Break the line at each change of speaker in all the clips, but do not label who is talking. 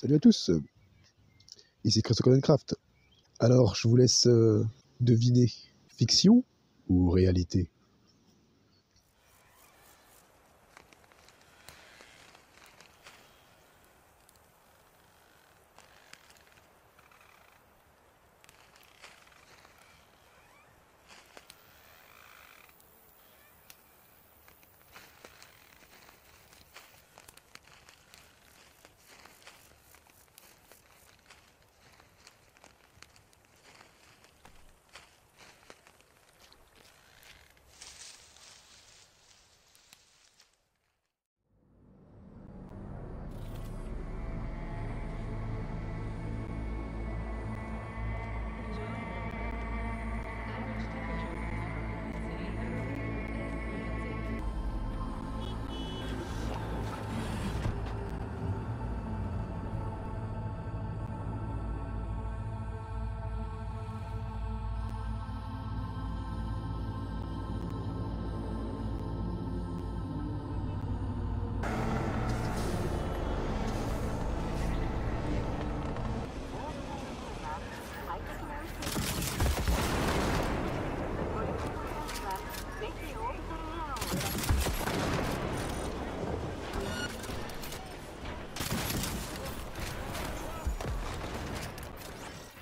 Salut à tous, ici Craft. Alors, je vous laisse deviner, fiction ou réalité?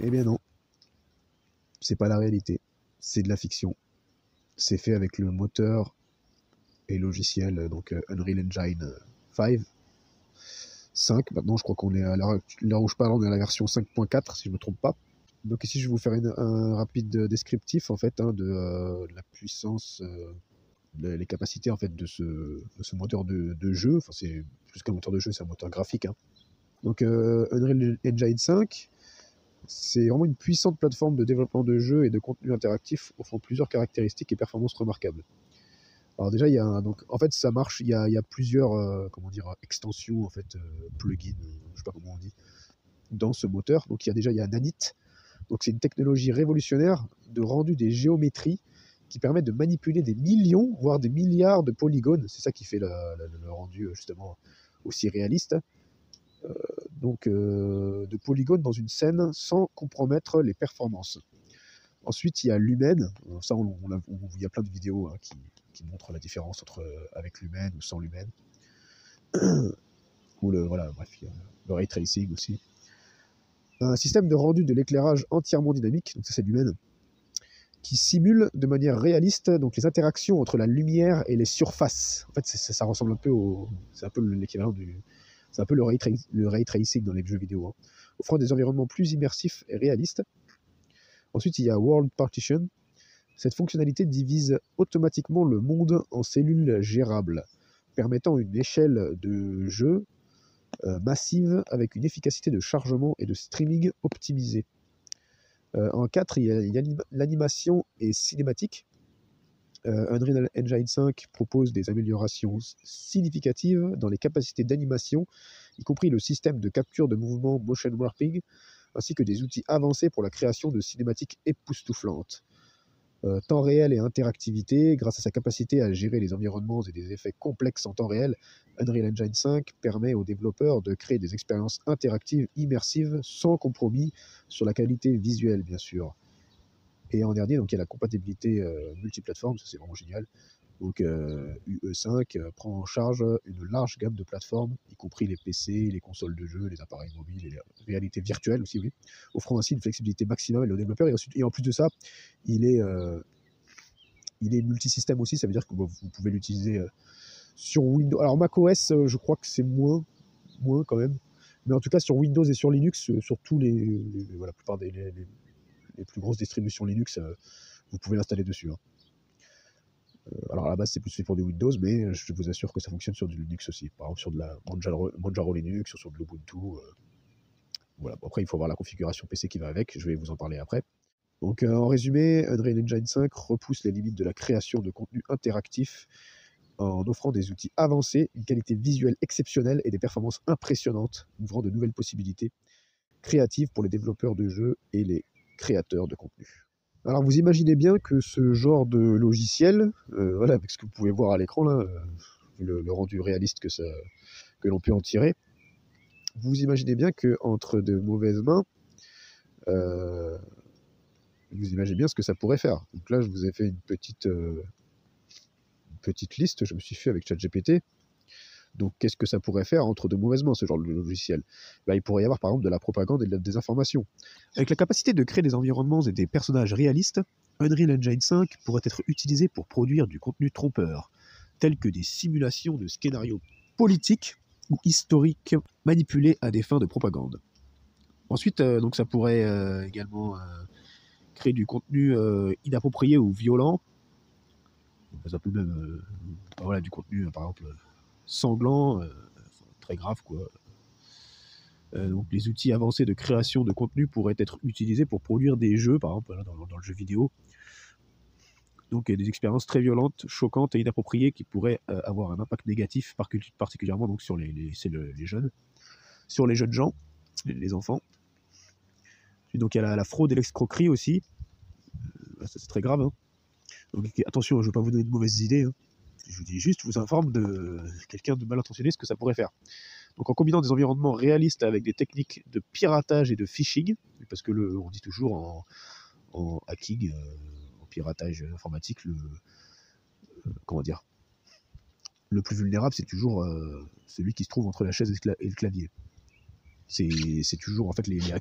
Eh bien non, c'est pas la réalité, c'est de la fiction. C'est fait avec le moteur et logiciel, donc Unreal Engine 5. Maintenant, je crois qu'on est à l'heure où je parle, on est à la version 5.4, si je ne me trompe pas. Donc ici, je vais vous faire un rapide descriptif en fait, de la puissance, les capacités en fait de ce moteur de jeu. Enfin, c'est plus qu'un moteur de jeu, c'est un moteur graphique, hein. Donc Unreal Engine 5, c'est vraiment une puissante plateforme de développement de jeux et de contenu interactif offrant plusieurs caractéristiques et performances remarquables. Alors déjà, donc, en fait, ça marche, il y a plusieurs comment dire, extensions, en fait, plugins, je sais pas comment on dit, dans ce moteur. Donc il y a Nanite. Donc c'est une technologie révolutionnaire de rendu des géométries qui permet de manipuler des millions, voire des milliards de polygones. C'est ça qui fait le rendu justement aussi réaliste. De polygones dans une scène sans compromettre les performances. Ensuite, il y a Lumen. Ça, il y a plein de vidéos, hein, qui montrent la différence avec Lumen ou sans Lumen. Ou bref, il y a le ray tracing aussi. Un système de rendu de l'éclairage entièrement dynamique, donc ça c'est Lumen, qui simule de manière réaliste donc les interactions entre la lumière et les surfaces. En fait, ça ressemble un peu c'est un peu l'équivalent c'est un peu le ray tracing dans les jeux vidéo, hein, offrant des environnements plus immersifs et réalistes. Ensuite, il y a World Partition. Cette fonctionnalité divise automatiquement le monde en cellules gérables, permettant une échelle de jeu massive avec une efficacité de chargement et de streaming optimisée. En 4, il y a l'animation et cinématique. Unreal Engine 5 propose des améliorations significatives dans les capacités d'animation, y compris le système de capture de mouvement motion warping, ainsi que des outils avancés pour la création de cinématiques époustouflantes. Temps réel et interactivité, grâce à sa capacité à gérer les environnements et des effets complexes en temps réel, Unreal Engine 5 permet aux développeurs de créer des expériences interactives immersives sans compromis sur la qualité visuelle, bien sûr. Et en dernier, donc, il y a la compatibilité multiplateforme, ça c'est vraiment génial. Donc UE5 prend en charge une large gamme de plateformes, y compris les PC, les consoles de jeux, les appareils mobiles et les réalités virtuelles aussi, oui, offrant ainsi une flexibilité maximale aux développeurs. Et en plus de ça, il est multisystème aussi, ça veut dire que vous pouvez l'utiliser sur Windows. Alors macOS, je crois que c'est moins quand même. Mais en tout cas, sur Windows et sur Linux, sur tous la plupart les plus grosses distributions Linux, vous pouvez l'installer dessus, hein. Alors à la base, c'est plus fait pour du Windows, mais je vous assure que ça fonctionne sur du Linux aussi. Par exemple, sur de la Manjaro Linux, sur de l'Ubuntu. Voilà. Bon, après, il faut voir la configuration PC qui va avec. Je vais vous en parler après. Donc, en résumé, Unreal Engine 5 repousse les limites de la création de contenu interactif en offrant des outils avancés, une qualité visuelle exceptionnelle et des performances impressionnantes, ouvrant de nouvelles possibilités créatives pour les développeurs de jeux et les créateurs de contenu. Alors vous imaginez bien que ce genre de logiciel, voilà, avec ce que vous pouvez voir à l'écran là, le rendu réaliste que l'on peut en tirer, vous imaginez bien qu'entre de mauvaises mains, euh, vous imaginez bien ce que ça pourrait faire. Donc là, je vous ai fait une petite liste, je me suis fait avec ChatGPT. Donc qu'est-ce que ça pourrait faire entre de mauvaises mains, ce genre de logiciel? Il pourrait y avoir par exemple de la propagande et de la désinformation. Avec la capacité de créer des environnements et des personnages réalistes, Unreal Engine 5 pourrait être utilisé pour produire du contenu trompeur, tel que des simulations de scénarios politiques ou historiques manipulés à des fins de propagande. Ensuite, donc ça pourrait également créer du contenu inapproprié ou violent. Ça peut même voilà, du contenu par exemple sanglant, très grave quoi. Donc les outils avancés de création de contenu pourraient être utilisés pour produire des jeux, par exemple dans le jeu vidéo. Donc des expériences très violentes, choquantes et inappropriées qui pourraient avoir un impact négatif, particulièrement donc, sur les jeunes, sur les jeunes gens, les enfants. Et donc il y a la fraude et l'escroquerie aussi. Ça, c'est très grave. Hein. Donc attention, je ne veux pas vous donner de mauvaises idées. Hein. Je vous dis juste, je vous informe de quelqu'un de mal intentionné ce que ça pourrait faire. Donc en combinant des environnements réalistes avec des techniques de piratage et de phishing, parce que on dit toujours en hacking, en piratage informatique, comment dire, le plus vulnérable, c'est toujours celui qui se trouve entre la chaise et le clavier. C'est toujours en fait les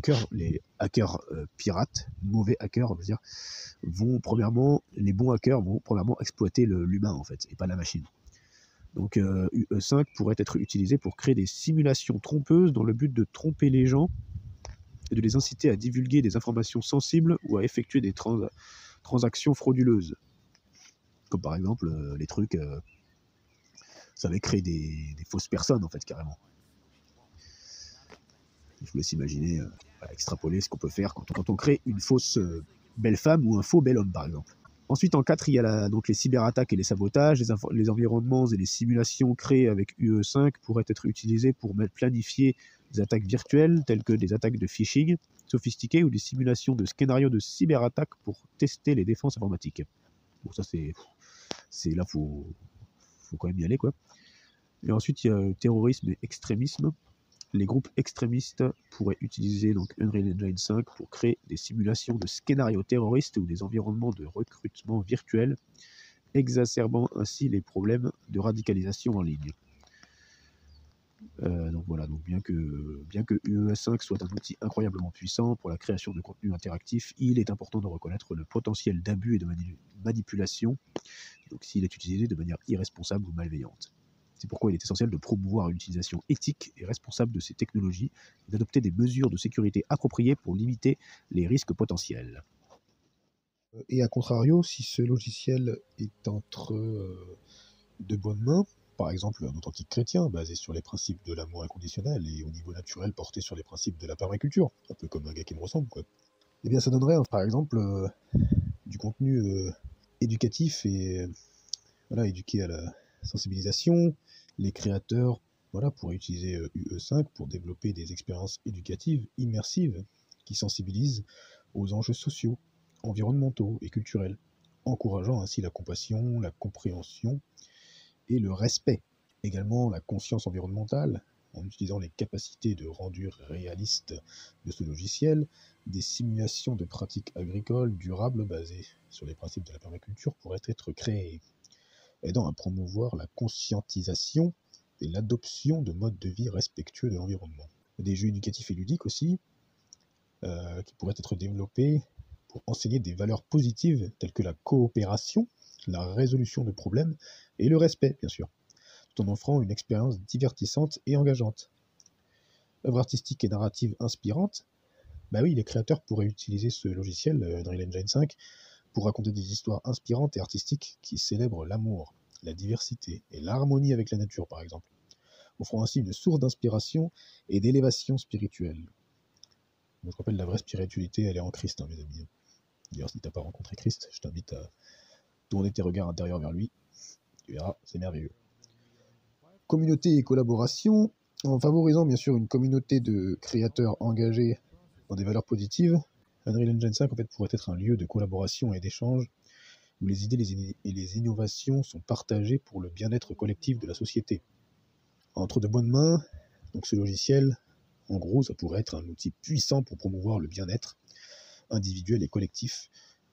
hackers pirates, mauvais hackers, on va dire, les bons hackers vont premièrement exploiter l'humain en fait, et pas la machine. Donc UE5 pourrait être utilisé pour créer des simulations trompeuses dans le but de tromper les gens et de les inciter à divulguer des informations sensibles ou à effectuer des transactions frauduleuses. Comme par exemple les trucs, ça va créer des fausses personnes en fait carrément. Je vous laisse imaginer, extrapoler ce qu'on peut faire quand on crée une fausse belle femme ou un faux bel homme par exemple. Ensuite, en 4, il y a donc les cyberattaques et les sabotages. Les environnements et les simulations créés avec UE5 pourraient être utilisés pour planifier des attaques virtuelles, telles que des attaques de phishing sophistiquées ou des simulations de scénarios de cyberattaques pour tester les défenses informatiques. Bon, ça, c'est là, faut quand même y aller, quoi. Et ensuite, il y a terrorisme et extrémisme. Les groupes extrémistes pourraient utiliser donc Unreal Engine 5 pour créer des simulations de scénarios terroristes ou des environnements de recrutement virtuel, exacerbant ainsi les problèmes de radicalisation en ligne. Donc voilà, donc bien que UE5 soit un outil incroyablement puissant pour la création de contenu interactif, il est important de reconnaître le potentiel d'abus et de manipulation, donc s'il est utilisé de manière irresponsable ou malveillante. C'est pourquoi il est essentiel de promouvoir une utilisation éthique et responsable de ces technologies et d'adopter des mesures de sécurité appropriées pour limiter les risques potentiels. Et à contrario, si ce logiciel est entre de bonnes mains, par exemple un authentique chrétien basé sur les principes de l'amour inconditionnel et au niveau naturel porté sur les principes de la permaculture, un peu comme un gars qui me ressemble, quoi. Eh bien ça donnerait par exemple du contenu éducatif et voilà, éduqué à la sensibilisation. Les créateurs pourraient utiliser UE5 pour développer des expériences éducatives immersives qui sensibilisent aux enjeux sociaux, environnementaux et culturels, encourageant ainsi la compassion, la compréhension et le respect. Également la conscience environnementale, en utilisant les capacités de rendu réaliste de ce logiciel, des simulations de pratiques agricoles durables basées sur les principes de la permaculture pourraient être créées, aidant à promouvoir la conscientisation et l'adoption de modes de vie respectueux de l'environnement. Des jeux éducatifs et ludiques aussi, qui pourraient être développés pour enseigner des valeurs positives telles que la coopération, la résolution de problèmes et le respect, bien sûr, tout en offrant une expérience divertissante et engageante. Œuvres artistiques et narratives inspirantes, oui, les créateurs pourraient utiliser ce logiciel, Unreal Engine 5, pour raconter des histoires inspirantes et artistiques qui célèbrent l'amour, la diversité et l'harmonie avec la nature, par exemple, offrant ainsi une source d'inspiration et d'élévation spirituelle. Donc, je rappelle, la vraie spiritualité, elle est en Christ, mes amis. D'ailleurs, si tu n'as pas rencontré Christ, je t'invite à tourner tes regards intérieurs vers lui. Tu verras, c'est merveilleux. Communauté et collaboration, en favorisant bien sûr une communauté de créateurs engagés dans des valeurs positives, Unreal Engine 5 pourrait être un lieu de collaboration et d'échange où les idées et les innovations sont partagées pour le bien-être collectif de la société. Entre de bonnes mains, donc ce logiciel En gros, ça pourrait être un outil puissant pour promouvoir le bien-être individuel et collectif,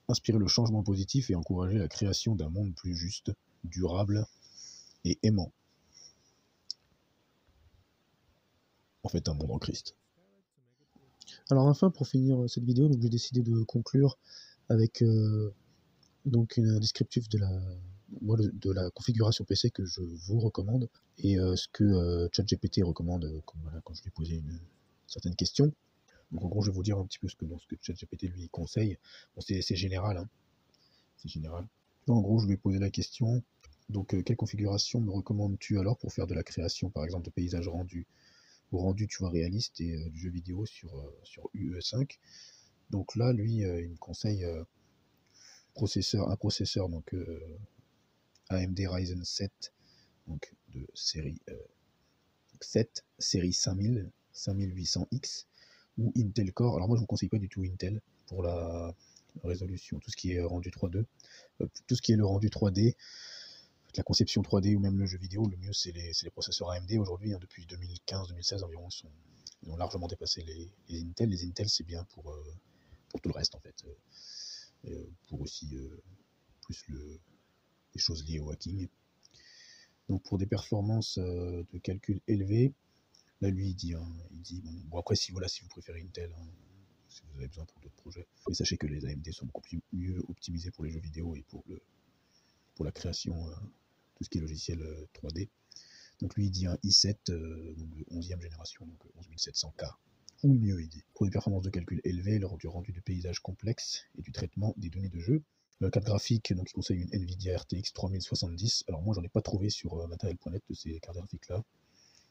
inspirer le changement positif et encourager la création d'un monde plus juste, durable et aimant. En fait, un monde en Christ. Alors enfin, pour finir cette vidéo, j'ai décidé de conclure avec donc un descriptif de la configuration PC que je vous recommande et ce que ChatGPT recommande quand je lui posais une certaine question. Donc en gros, je vais vous dire un petit peu ce que ChatGPT lui conseille. Bon, c'est général, hein. C'est général. En gros, je lui ai posé la question. Donc, quelle configuration me recommandes-tu alors pour faire de la création, par exemple, de paysages rendus ou rendus, tu vois, réalistes et du jeu vidéo sur UE5. Donc là, lui, il me conseille un processeur donc AMD Ryzen 7, donc de série 7, série 5800X ou Intel Core. Alors moi, je vous conseille pas du tout Intel pour la résolution, tout ce qui est rendu 3D, tout ce qui est le rendu 3D, la conception 3D ou même le jeu vidéo, le mieux c'est les processeurs AMD aujourd'hui, hein, depuis 2015-2016 environ, ils ont largement dépassé les Intel. Les Intel c'est bien pour tout le reste en fait, pour aussi plus les choses liées au hacking. Donc pour des performances de calcul élevées, là lui il dit bon après si vous préférez Intel, hein, si vous avez besoin pour d'autres projets, mais sachez que les AMD sont beaucoup mieux optimisés pour les jeux vidéo et pour la création, tout ce qui est logiciel 3D. Donc lui il dit un i7 de 11e génération, donc 11700K, ou mieux il dit. Pour des performances de calcul élevées, lors du rendu de paysages complexes et du traitement des données de jeu. Carte graphique, donc il conseille une Nvidia RTX 3070. Alors moi j'en ai pas trouvé sur matériel.net de ces cartes graphiques là.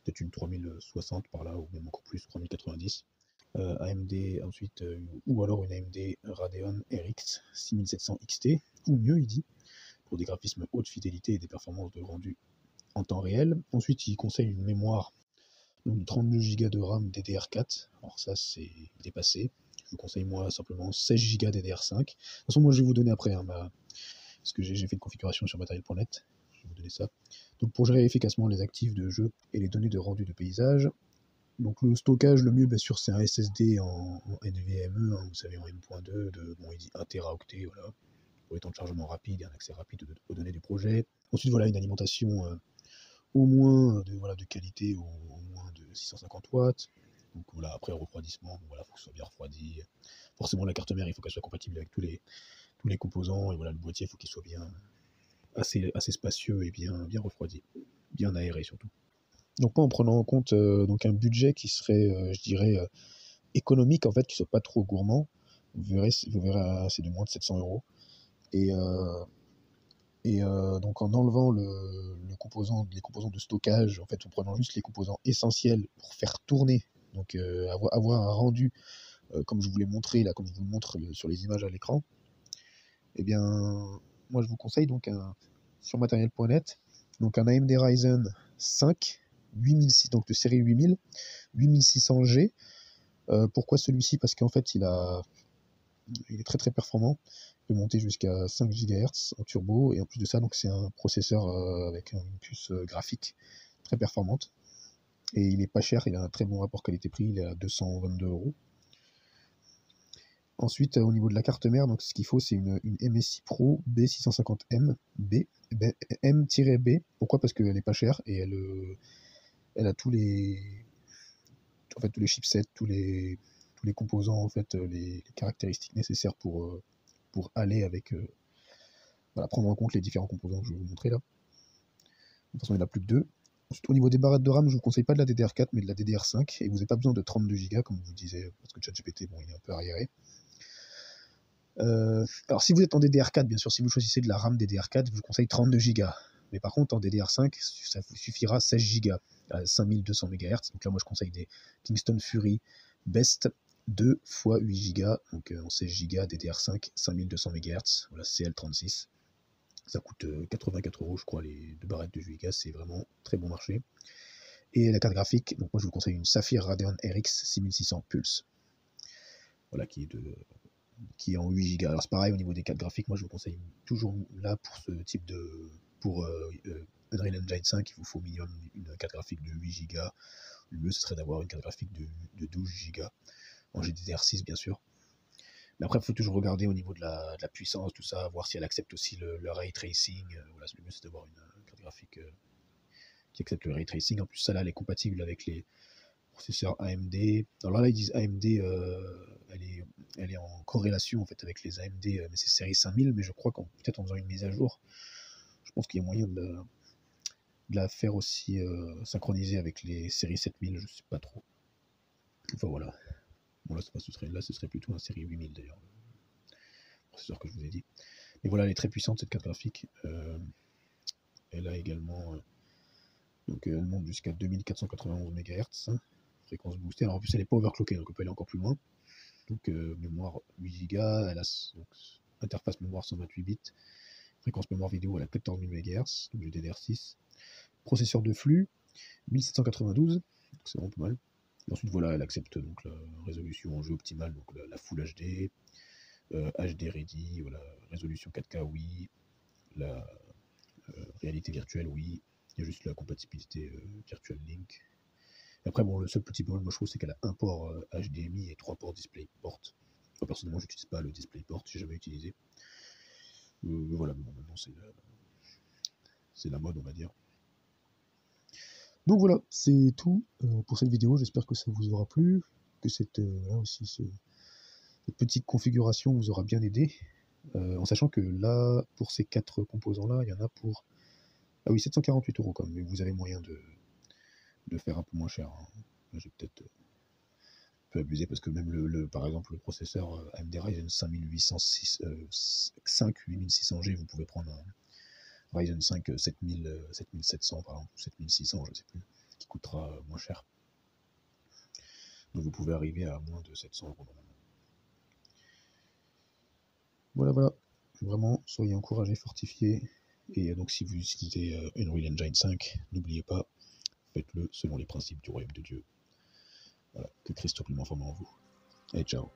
Peut-être une 3060 par là, ou même encore plus, 3090. AMD ensuite, ou alors une AMD Radeon RX 6700 XT, ou mieux il dit, pour des graphismes haute fidélité et des performances de rendu en temps réel. Ensuite, il conseille une mémoire de 32 Go de RAM DDR4. Alors ça, c'est dépassé. Je vous conseille moi simplement 16 Go DDR5. De toute façon, moi je vais vous donner après, hein, parce que j'ai fait une configuration sur matériel.net. Je vais vous donner ça. Donc pour gérer efficacement les actifs de jeu et les données de rendu de paysage. Donc le stockage, le mieux, bien sûr, c'est un SSD en NVMe, hein, vous savez, en M.2, il dit 1 Teraoctet, voilà, pour les temps de chargement rapide et un accès rapide aux données du projet. Ensuite, voilà, une alimentation au moins de qualité, au moins de 650 watts. Donc voilà, après refroidissement, voilà, faut que ce soit bien refroidi. Forcément, la carte mère, il faut qu'elle soit compatible avec tous les composants, et voilà, le boîtier, il faut qu'il soit bien assez spacieux et bien refroidi, bien aéré surtout. Donc pas en prenant en compte donc un budget qui serait, je dirais, économique en fait, qui soit pas trop gourmand. Vous verrez, c'est de moins de 700 €. Et donc en enlevant les composants de stockage, en fait, en prenant juste les composants essentiels pour faire tourner, donc avoir un rendu comme je vous l'ai montré là, comme je vous le montre sur les images à l'écran, eh bien, moi je vous conseille donc sur matériel.net, donc un AMD Ryzen 5 8006, donc de série 8600G. Pourquoi celui-ci? Parce qu'en fait il est très très performant, il peut monter jusqu'à 5 GHz en turbo, et en plus de ça, donc c'est un processeur avec une puce graphique très performante, et il est pas cher, il a un très bon rapport qualité-prix, il est à 222 €. Ensuite, au niveau de la carte mère, donc ce qu'il faut, c'est une MSI Pro B650M M-B. Pourquoi? Parce qu'elle est pas chère et elle a tous les chipsets, tous les composants, en fait, les caractéristiques nécessaires pour aller avec, voilà, prendre en compte les différents composants que je vais vous montrer là. De toute façon, il n'y en a plus que deux. Ensuite, au niveau des barrettes de RAM, je ne vous conseille pas de la DDR4, mais de la DDR5, et vous n'avez pas besoin de 32 Go, comme je vous disais, parce que ChatGPT, bon, il est un peu arriéré. Alors, si vous êtes en DDR4, bien sûr, si vous choisissez de la RAM DDR4, je vous conseille 32 Go. Mais par contre, en DDR5, ça vous suffira 16 Go à 5200 MHz. Donc là, moi, je conseille des Kingston Fury Best 2 x 8 Go, donc en 16 Go DDR5, 5200 MHz, voilà, CL36. Ça coûte 84 €, je crois, les deux barrettes de 8 Go, c'est vraiment très bon marché. Et la carte graphique, donc moi je vous conseille une Sapphire Radeon RX 6600 Pulse, voilà, qui est en 8 Go. Alors c'est pareil au niveau des cartes graphiques, moi je vous conseille toujours là pour ce type pour Unreal Engine 5, il vous faut minimum une carte graphique de 8 Go, Le mieux, ce serait d'avoir une carte graphique de 12 Go en GDDR6, bien sûr. Mais après, il faut toujours regarder au niveau de la puissance, tout ça, voir si elle accepte aussi le ray tracing. Voilà, le mieux, c'est d'avoir une carte graphique qui accepte le ray tracing. En plus, ça là, elle est compatible avec les processeurs AMD. Alors là, ils disent AMD, elle est en corrélation en fait avec les AMD, mais c'est série 5000. Mais je crois qu'en peut-être en faisant une mise à jour, je pense qu'il y a moyen de la faire aussi synchroniser avec les séries 7000. Je sais pas trop. Enfin voilà. Bon là, ce serait plutôt un série 8000 d'ailleurs, le processeur que je vous ai dit. Et voilà, elle est très puissante cette carte graphique. Elle a également donc elle monte jusqu'à 2491 MHz, hein, fréquence boostée. Alors en plus elle n'est pas overclockée, donc on peut aller encore plus loin. Donc mémoire 8 Go, elle a donc, interface mémoire 128 bits, fréquence mémoire vidéo elle a 14 000 MHz, donc GDDR6. Processeur de flux 1792, donc c'est vraiment pas mal. Et ensuite voilà, elle accepte donc la résolution en jeu optimale, donc la Full HD, HD Ready, voilà, résolution 4K oui, la réalité virtuelle oui, il y a juste la compatibilité Virtual Link. Et après bon, le seul petit bémol moi je trouve c'est qu'elle a un port HDMI et 3 ports DisplayPort. Moi, personnellement j'utilise pas le DisplayPort, j'ai jamais utilisé. Voilà, bon, maintenant c'est la mode on va dire. Donc voilà, c'est tout pour cette vidéo. J'espère que ça vous aura plu, que cette petite configuration vous aura bien aidé. En sachant que là, pour ces 4 composants-là, il y en a pour... Ah oui, 748 € quand même, mais vous avez moyen de faire un peu moins cher. Hein. J'ai peut-être un peu abusé parce que même par exemple le processeur AMD Ryzen 5 8600G, vous pouvez prendre un Ryzen 5 7700 par exemple, 7600, je ne sais plus, qui coûtera moins cher. Donc vous pouvez arriver à moins de 700 € normalement. Voilà. Vraiment, soyez encouragés, fortifiés. Et donc si vous utilisez Unreal Engine 5, n'oubliez pas, faites-le selon les principes du royaume de Dieu. Voilà, que Christ soit pleinement formé en vous. Allez, ciao.